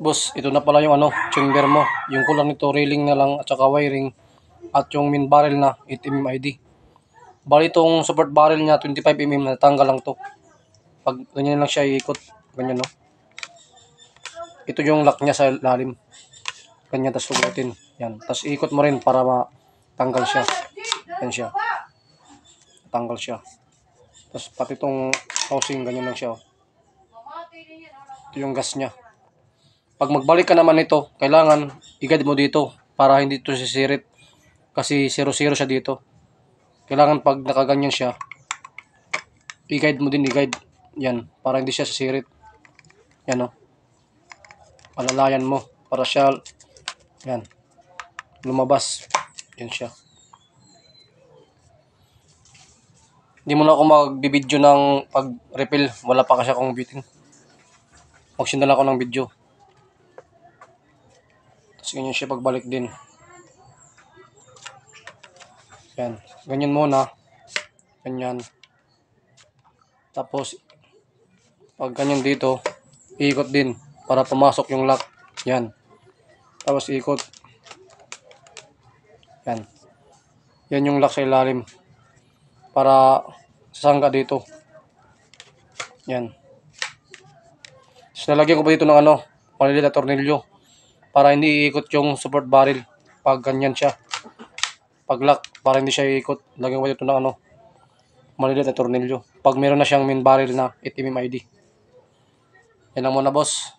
Boss, ito na pala yung chamber mo. Yung kulang nito, railing na lang at saka wiring at yung main barrel na 8mm ID. Bali itong support barrel niya 25mm na tanggal lang to. Pag ganyan lang siya iikot, ganyan no. Ito yung lock niya sa lalim. Ganyan, tas sugutin. Yan. Tas iikot mo rin para matanggal siya. Yan siya. Tanggal siya. Tas pati itong housing, ganyan lang siya. Ito yung gas niya. Pag magbalik ka naman nito, kailangan i-guide mo dito para hindi ito sisirit. Kasi 0-0 siya dito. Kailangan pag nakaganyan siya, i-guide mo din, i-guide. Yan, para hindi siya sisirit. Yan o. Palalayan mo para siya, yan, lumabas. Yan siya. Hindi mo na ako magbibideo ng pag-refill. Wala pa kasi akong bitin. Magsinala ako ng video. Tapos ganyan siya pagbalik din. Yan. Ganyan muna. Ganyan. Tapos, pag ganyan dito, iikot din para pumasok yung lock. Yan. Tapos ikot. Yan. Yan yung lock sa ilalim. Para sasangga dito. Yan. Tapos nalagyan ko pa dito ng maliliit na tornilyo. Para hindi iikot yung support barrel. Pag ganyan siya. Pag lock, para hindi siya iikot. Lagyan ko dito ng maliliit na tornilyo. Pag meron na siyang main barrel na 8mm ID. Yan lang muna boss.